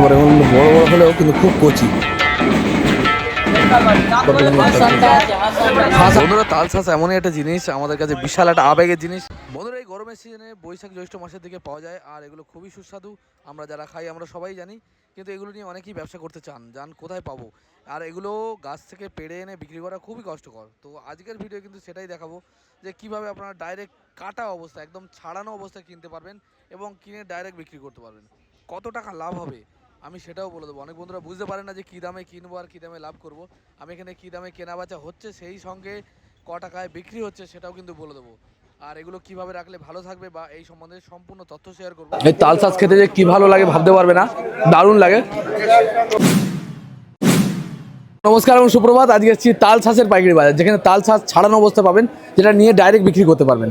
বড় বড় হলেও কিন্তু খুব কচি। বন্ধুরা, তালশাঁস এমনই একটা জিনিস, আমাদের কাছে বিশাল একটা আবেগের জিনিস। বন্ধুরা, এই গরমের সিজনে বৈশাখ জ্যৈষ্ঠ মাসের দিকে পাওয়া যায়, আর এগুলো খুবই সুস্বাদু। আমরা যারা খাই আমরা সবাই জানি, কিন্তু এগুলো নিয়ে অনেকেই ব্যবসা করতে চান কোথায় পাবো। আর এগুলো গাছ থেকে পেড়ে এনে বিক্রি করা খুবই কষ্টকর। তো আজকের ভিডিও কিন্তু সেটাই দেখাবো যে কীভাবে আপনারা ডাইরেক্ট কাটা অবস্থা, একদম ছাড়ানো অবস্থায় কিনতে পারবেন এবং কিনে ডাইরেক্ট বিক্রি করতে পারবেন। কত টাকা লাভ হবে আমি সেটাও বলে দেবো। অনেক বন্ধুরা বুঝতে পারেন না যে কী দামে কিনবো আর কী দামে লাভ করব। আমি এখানে কী দামে কেনা বেচা হচ্ছে, সেই সঙ্গে ক টাকায় বিক্রি হচ্ছে সেটাও কিন্তু বলে দেবো। আর এগুলো কিভাবে রাখলে ভালো থাকবে বা এই সম্বন্ধে সম্পূর্ণ তথ্য শেয়ার করবো। এই তালশাঁস খেতে যে কী ভালো লাগে ভাবতে পারবে না, দারুণ লাগে। নমস্কার এবং সুপ্রভাত। আজকে এসেছি তালশাঁসের পাইকারি বাজার, যেখানে তালশাঁস ছাড়ানো অবস্থা পাবেন, যেটা নিয়ে ডাইরেক্ট বিক্রি করতে পারবেন।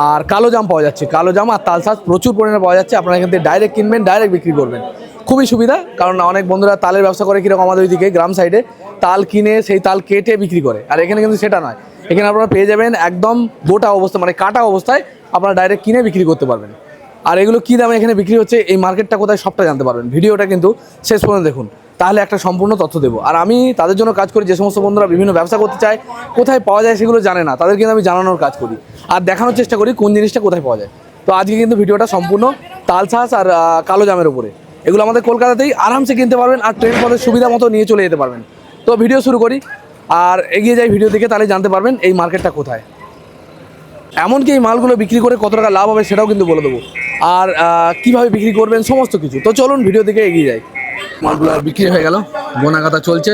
আর কালো জাম পাওয়া যাচ্ছে, কালো জাম আর তালশাঁস প্রচুর পরিমাণে পাওয়া যাচ্ছে। আপনারা এখান থেকে ডাইরেক্ট কিনবেন, ডাইরেক্ট বিক্রি করবেন। খুবই সুবিধা, কারণ অনেক বন্ধুরা তালের ব্যবসা করে কীরকম আমাদের ওইদিকে গ্রাম সাইডে তাল কিনে সেই তাল কেটে বিক্রি করে, আর এখানে কিন্তু সেটা নয়। এখানে আপনারা পেয়ে যাবেন একদম গোটা অবস্থা, মানে কাটা অবস্থায় আপনারা ডাইরেক্ট কিনে বিক্রি করতে পারবেন। আর এগুলো কী দামে এখানে বিক্রি হচ্ছে, এই মার্কেটটা কোথায়, সবটা জানতে পারবেন। ভিডিওটা কিন্তু শেষ পর্যন্ত দেখুন, তাহলে একটা সম্পূর্ণ তথ্য দেবো। আর আমি তাদের জন্য কাজ করি, যে সমস্ত বন্ধুরা বিভিন্ন ব্যবসা করতে চায়, কোথায় পাওয়া যায় সেগুলো জানে না, তাদের কিন্তু আমি জানানোর কাজ করি আর দেখানোর চেষ্টা করি কোন জিনিসটা কোথায় পাওয়া যায়। তো আজকে কিন্তু ভিডিওটা সম্পূর্ণ তালশাঁস আর কালো জামের উপরে। এগুলো আমাদের কলকাতাতেই আরামসে কিনতে পারবেন, আর ট্রেন পথের সুবিধা মতো নিয়ে চলে যেতে পারবেন। তো ভিডিও শুরু করি আর এগিয়ে যাই ভিডিও দিকে, তাহলে জানতে পারবেন এই মার্কেটটা কোথায়, এমনকি এই মালগুলো বিক্রি করে কত টাকা লাভ হবে সেটাও কিন্তু বলে দেবো, আর কীভাবে বিক্রি করবেন সমস্ত কিছু। তো চলুন ভিডিও দিকে এগিয়ে যাই। মালগুলো বিক্রি হয়ে গেল, গোনাগাতা চলছে।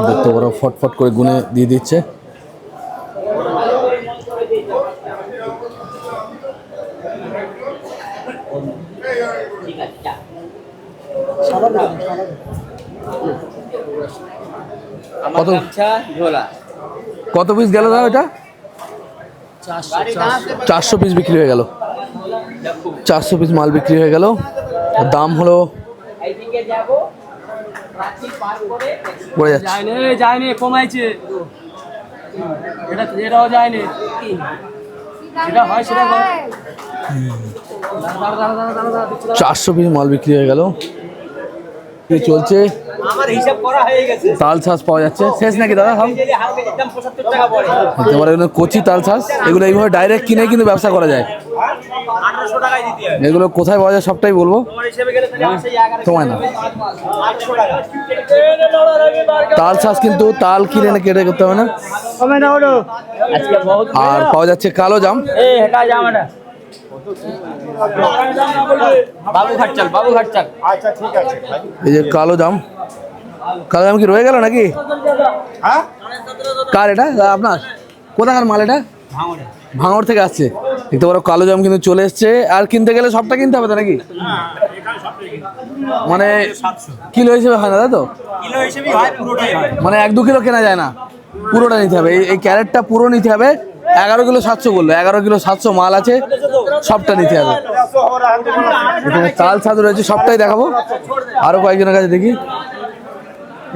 দেখতে বড় ফটফট করে গুনে দিয়ে দিচ্ছে। কত পিস গেল দাদা? এটা 400 পিস বিক্রি হয়ে গেল। 400 পিস মাল বিক্রি হয়ে গেল। দাম হলো পড়ে যাচ্ছে, কমাইছে এটাও যায়নি, যেটা হয় সেটা 400 পিস মাল বিক্রি হয়ে গেল। চলছে, তালশাঁস পাওয়া যাচ্ছে। শেষ নাকি দাদা? কচি তালশাঁস, এগুলো এইভাবে ডাইরেক্ট কিনে কিন্তু ব্যবসা করা যায়। এগুলো কোথায় পাওয়া যায় সবটাই বলবো, সময় না। তালশাঁস কিন্তু তাল কিনে না কেটে করতে হবে না। আর পাওয়া যাচ্ছে কালো জাম। এই যে কালো জাম, কালো জাম কি রয়ে গেল নাকি? কার এটা? আপনার কোথাকার মাল এটা? ভাঙড় থেকে আসছে। দেখতে পারো কালো জাম কিন্তু চলে এসছে। আর কিনতে গেলে সবটা কিনতে হবে তো নাকি? মানে কিলো হিসেবে হয় না, তাই তো? মানে 1-2 কিলো কেনা যায় না, পুরোটা নিতে হবে। এই ক্যারেটটা পুরো নিতে হবে। 11 কিলো 700 বললো, 11 কিলো 700 মাল আছে, সবটা নিতে হবে। এখানে তালশাঁস রয়েছে, সবটাই দেখাবো। আরো কয়েকজনের কাছে দেখি।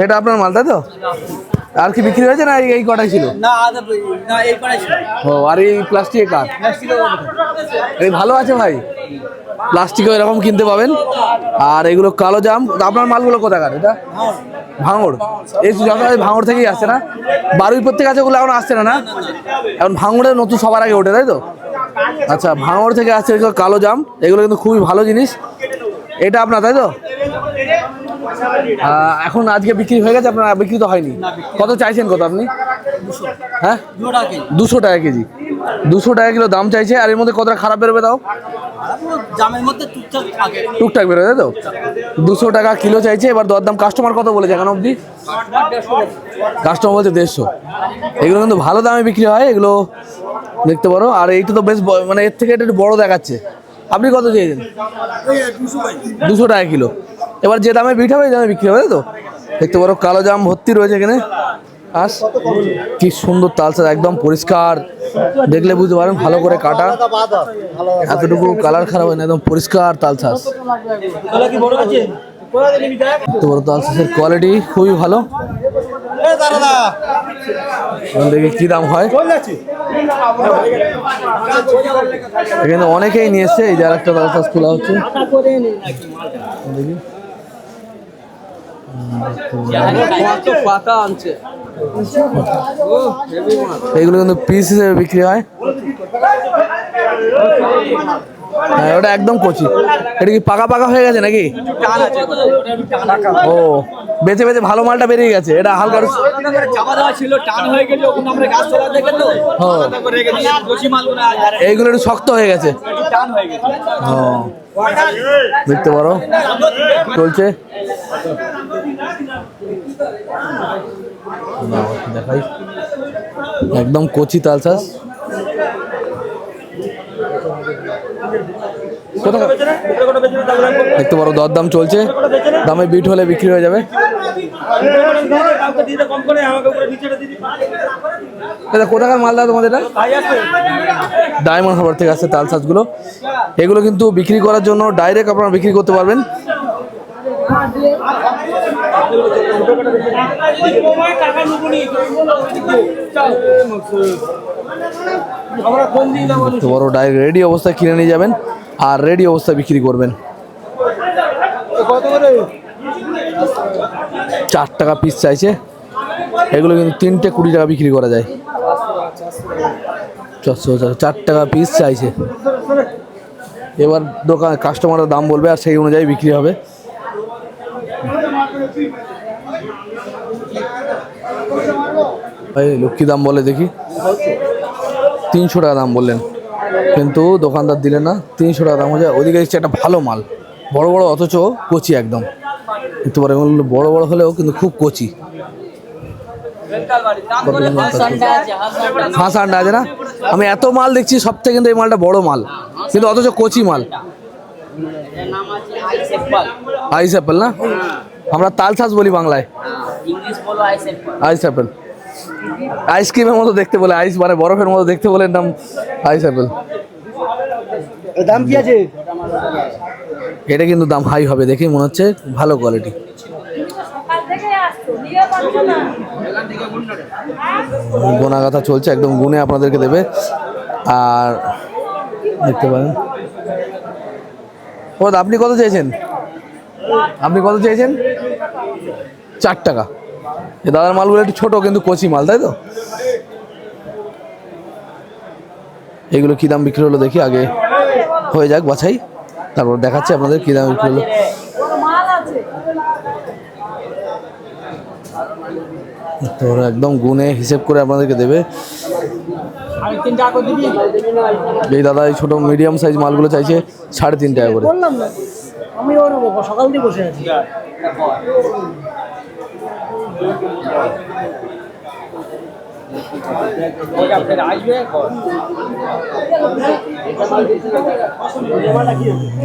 এটা আপনার মাল, তাই তো? আর কি বিক্রি হয়েছে না এই কটাই ছিল? ও, আর এই প্লাস্টিক কার? এই ভালো আছে ভাই, প্লাস্টিকও এরকম কিনতে পাবেন। আর এগুলো কালো জাম। আপনার মালগুলো কোথাকার? এটা ভাঙড়। এই ভাঙড় থেকেই আসছে না? বারুইপুর থেকে আছে, ওগুলো এখন আসছে না? এখন ভাঙড়ে নতুন সবার আগে ওঠে, তাই তো? আচ্ছা, ভাঙড় থেকে আসছে এগুলো কালো জাম। এগুলো কিন্তু খুবই ভালো জিনিস। এটা আপনার, তাই তো? এখন আজকে বিক্রি হয়ে গেছে, আপনার বিক্রি তো হয়নি। কত চাইছেন, কত আপনি? হ্যাঁ, 200 টাকা কেজি। 200 টাকা কিলো দাম চাইছে। আর এর মধ্যে কতটা খারাপ বেরোবে তাও? টুকটাক বেরোবে, তাই তো? 200 টাকা কিলো চাইছে। এবার দরদাম কাস্টমার কত বলেছে এখন অবধি? কাস্টমার বলছে 150। এগুলো কিন্তু ভালো দামে বিক্রি হয়, এগুলো দেখতে পারো। আর এইটা তো বেশ, মানে এর থেকে এটা একটু বড় দেখাচ্ছে। আপনি কত চেয়েছেন? 200 টাকা কিলো। এবার যে দামে বিক্রি হবে এই দামে বিক্রি হবে, তাই তো? দেখতে পারো কালো জাম ভর্তি রয়েছে এখানে। আর কি সুন্দর তালশাঁস, একদম পরিষ্কার, দেখলে বুঝতে পারেন ভালো করে কাটা, এতটুকু কালার খারাপ হয় না, একদম পরিষ্কার তালশাঁস। দেখতে পারো তালশাঁসের কোয়ালিটি খুবই ভালো। এখন দেখি কি দাম হয়। এখানে অনেকেই নিয়ে এসছে, এই যে আর একটা তাল চাষ খোলা হচ্ছে দেখি। পাকা আনছে এইগুলো কিন্তু পিস হিসেবে বিক্রি হয়। হ্যাঁ, ওটা একদম কচি। এটা কি পাকা পাকা হয়ে গেছে নাকি? ও, বেঁচে বেঁচে ভালো মালটা বেরিয়ে গেছে। এটা হালকা চাপা দেওয়া ছিল, টান হয়ে গেছে, ওখানে আমরা গাছ তোলা দেখে তো এইগুলো একটু শক্ত হয়ে গেছে। টান হয়ে গেছে। ও, দেখতে পারো চলছে। দেখাই, একদম কচি তাল চাষ। দেখতে পারো দরদাম চলছে, দামে বিট হলে বিক্রি হয়ে যাবে। কোথাকার মালদা তোমাদের? ডায়মন্ড হারবার থেকে আসছে তাল চাষগুলো। এগুলো কিন্তু বিক্রি করার জন্য ডাইরেক্ট আপনারা বিক্রি করতে পারবেন। বড় ডাইরেক্ট রেডি অবস্থায় কিনে নিয়ে যাবেন আর রেডি অবস্থায় বিক্রি করবেন। 4 টাকা পিস চাইছে। এগুলো কিন্তু 3টে 20 টাকা বিক্রি করা যায়। 4 টাকা পিস চাইছে। এবার দোকান কাস্টমাররা দাম বলবে আর সেই অনুযায়ী বিক্রি হবে। লোক কি দাম বলে দেখি। 300 টাকা দাম বললেন, কিন্তু দোকানদার দিলেন না। 300 টাকা দাম হয়ে যায়। ওদিকে দেখছি একটা ভালো মাল, বড় বড় অথচ কচি একদম। কিন্তু বড় বড় হলেও কিন্তু খুব কচি। ফাঁস আন্ডা আছে না? আমি এত মাল দেখছি, সবথেকে কিন্তু এই মালটা বড় মাল, কিন্তু অথচ কচি মাল। আইস অ্যাপেল না? আমরা তাল চাষ বলি বাংলায়। আইস অ্যাপেল, আইসক্রিমের মতো দেখতে বলে, আইস মানে বরফের মতো দেখতে বলে, নাম আইস অ্যাপেল। দাম কি আছে? এটা কিন্তু দাম হাই হবে, দেখে মনে হচ্ছে ভালো কোয়ালিটি। গোনা গাথা চলছে, একদম গুনে আপনাদেরকে দেবে। আর দেখতে পারেন। ও, আপনি কত চেয়েছেন? আপনি কত চেয়েছেন? 4 টাকা। এই দাদার মালগুলো একটু ছোট কিন্তু কচি মাল, তাই তো? এগুলো কি দাম বিক্রি হলো দেখি, আগে হয়ে যাক বাছাই, তারপর দেখাচ্ছি আপনাদের কি দাম বিক্রি হলো। তো একদম গুনে হিসেব করে আপনাদেরকে দেবে। এই দাদা এই ছোট মিডিয়াম সাইজ মালগুলো চাইছে 3.5 টাকা করে। আমি সকাল দিয়ে বসে আছি।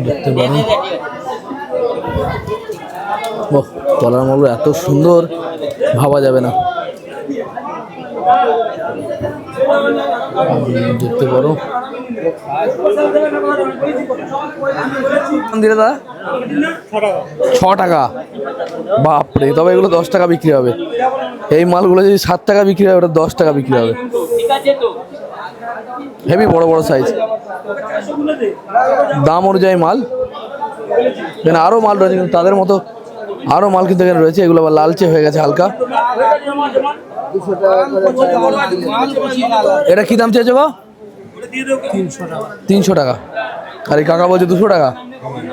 দেখতে পারেন, তলার মালগুলো এত সুন্দর, ভাবা যাবে না। দেখতে পারো দাদা 6 টাকা। বাপরে, তবে এগুলো 10 টাকা বিক্রি হবে। এই মালগুলো যদি 7 টাকা বিক্রি হয়, ওটা 10 টাকা বিক্রি হবে। হেভি বড় বড় সাইজ, দাম অনুযায়ী মাল। এখানে আরো মাল রয়েছে, কিন্তু তাদের মতো আরো মাল কিন্তু এখানে রয়েছে। এগুলো আবার লালচে হয়ে গেছে হালকা। এটা কি দাম চেয়েছো গো? 300 টাকা। আর এই কাকা বলছে 200 টাকা।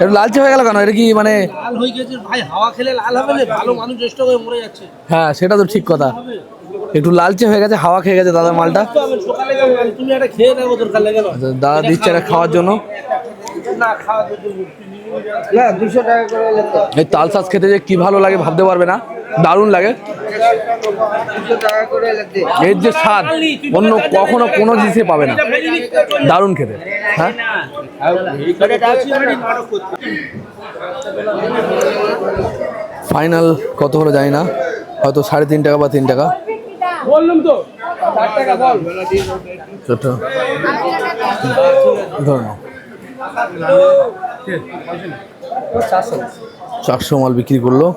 এটা লালচে হয়ে গেল কেন? এটা কি মানে লাল হয়ে গেছে ভাই, হাওয়া খেলে লাল হবে না? ভালো মানুষ নষ্ট হয়ে মরে যাচ্ছে। হ্যাঁ, সেটা তো ঠিক কথা। একটু লালচে হয়ে গেছে, হাওয়া খেয়ে গেছে দাদার মালটা। সকালে তুমি একটা খেয়ে নেবো দরকার লাগে না। দাদা দিচ্ছে এটা খাওয়ার জন্য। না, খাওয়া না, 200 টাকা করে। এই তাল চাষ খেতে যে কি ভালো লাগে ভাবতে পারবে না, দারুণ লাগে। 200 টাকা করে লাগবে। এর যে স্বাদ অন্য কখনো কোনো জিনিসে পাবে না, দারুণ খেতে। হ্যাঁ, ফাইনাল কত হলো জানি না, হয়তো 3.5 টাকা বা 3 টাকা। বললাম তো 4 টাকা বল। ছোট ধরুন 400 মাল বিক্রি করলো।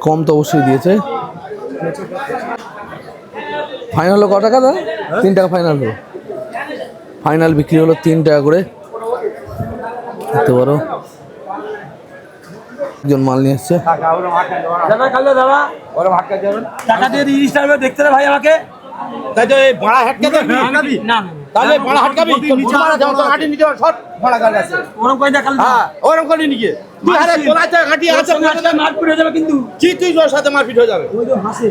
কম তো অবশ্যই দিয়েছে। ফাইনাল হলো ক টাকা দাদা? 3 টাকা ফাইনাল হলো। ফাইনাল বিক্রি হলো 3 টাকা করে, দেখতে পারো। একজন মাল নিয়ে এসছে। দাদা খালে দাদা ওরা ভাগ করে দেবেন টাকা দিয়ে 30 টাকা দেখতে রে ভাই আমাকে তাই তো এই ভাড়া হাটকে দেখবি না তাহলে ভাড়া হাটকাবি নিচে মারা যাও তো হাটি নিতে সব ভাড়া কার কাছে ওরকম কই না খালি হ্যাঁ ওরকম করে নিকে তুই আরে তোলাতে হাটি আছে মারপিট হয়ে যাবে কিন্তু তুই ওর সাথে মারপিট হয়ে যাবে ওই তো হাসে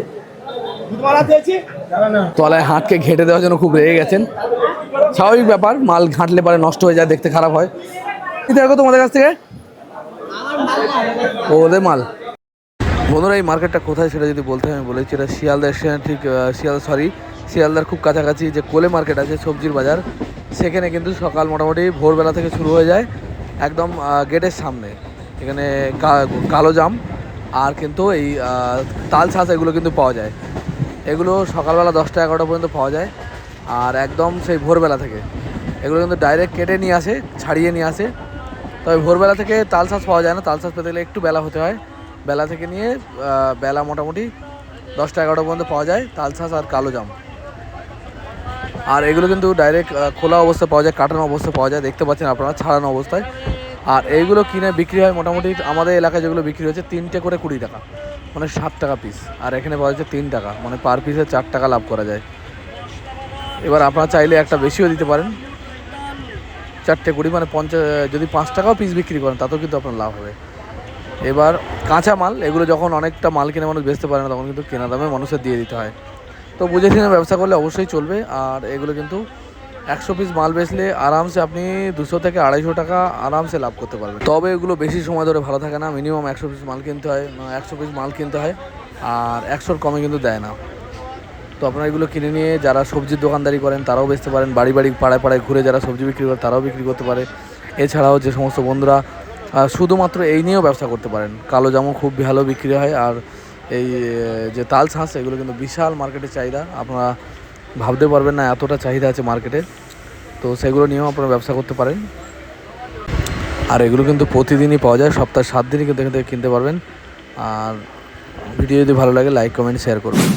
দুধ মারা দিয়েছি না তলায় হাটকে ঘেঁটে দেওয়ার জন্য খুব রেগে গেছেন। স্বাভাবিক ব্যাপার, মাল ঘাঁটলে পরে নষ্ট হয়ে যায়, দেখতে খারাপ হয়। দেখো তোমাদের কাছ থেকে ওদের মাল। বন্ধুরা এই মার্কেটটা কোথায় সেটা যদি বলতে আমি বলেছি, এটা শিয়ালদা স্টেশন, ঠিক শিয়ালদার খুব কাছাকাছি যে কোলে মার্কেট আছে সবজির বাজার, সেখানে কিন্তু সকাল মোটামুটি ভোরবেলা থেকে শুরু হয়ে যায় একদম গেটের সামনে। এখানে কালো জাম আর কিন্তু এই তাল ছাঁচ এগুলো কিন্তু পাওয়া যায়। এগুলো সকালবেলা 10টা 11টা পর্যন্ত পাওয়া যায়, আর একদম সেই ভোরবেলা থেকে এগুলো কিন্তু ডাইরেক্ট কেটে নিয়ে আসে, ছাড়িয়ে নিয়ে আসে। তবে ভোরবেলা থেকে তাল ছাঁচ পাওয়া যায় না, তাল ছাঁচ পেতে গেলে একটু বেলা হতে হয়। বেলা থেকে নিয়ে বেলা মোটামুটি 10টা 11টা পর্যন্ত পাওয়া যায় তাল ছাঁচ আর কালো জাম। আর এগুলো কিন্তু ডাইরেক্ট খোলা অবস্থায় পাওয়া যায়, কাটানো অবস্থায় পাওয়া যায়, দেখতে পাচ্ছেন আপনারা ছাড়ানো অবস্থায়। আর এইগুলো কিনে বিক্রি হয় মোটামুটি আমাদের এলাকায় যেগুলো বিক্রি হচ্ছে 3টে করে 20 টাকা, মানে 7 টাকা পিস। আর এখানে পাওয়া যাচ্ছে 3 টাকা, মানে পার পিসে 4 টাকা লাভ করা যায়। এবার আপনারা চাইলে একটা বেশিও দিতে পারেন, 4টে 20 মানে 50, যদি 5 টাকাও পিস বিক্রি করেন তাতেও কিন্তু আপনার লাভ হবে। এবার কাঁচা মাল এগুলো যখন অনেকটা মাল কিনে মানুষ বেচতে পারে না, তখন কিন্তু কেনা দামে মানুষের দিয়ে দিতে হয়। তো বুঝে শুনে ব্যবসা করলে অবশ্যই চলবে। আর এগুলো কিন্তু 100 পিস মাল বেচলে আরামসে আপনি 200 থেকে 250 টাকা আরামসে লাভ করতে পারবেন। তবে এগুলো বেশি সময় ধরে ভালো থাকে না, মিনিমাম 100 পিস মাল কিনতে হয়, 100 পিস মাল কিনতে হয়, আর 100-র কমে কিন্তু দেয় না। তো আপনারা এগুলো কিনে নিয়ে যারা সবজির দোকানদারি করেন তারাও বেচতে পারেন, বাড়ি বাড়ি পাড়ায় পাড়ায় ঘুরে যারা সবজি বিক্রি করে তারাও বিক্রি করতে পারে। এছাড়াও যে সমস্ত বন্ধুরা শুধুমাত্র এই নিয়েও ব্যবসা করতে পারেন, কালো জামও খুব ভালো বিক্রি হয়। আর এই যে তাল ছাঁচ এগুলো কিন্তু বিশাল মার্কেটে চাহিদা, আপনারা ভাবতে পারবেন না এতটা চাহিদা আছে মার্কেটে। তো সেগুলো নিয়েও আপনারা ব্যবসা করতে পারেন। আর এগুলো কিন্তু প্রতিদিনই পাওয়া যায়, সপ্তাহে 7 দিনই কিন্তু এখান থেকে কিনতে পারবেন। আর ভিডিও যদি ভালো লাগে লাইক কমেন্ট শেয়ার করবেন।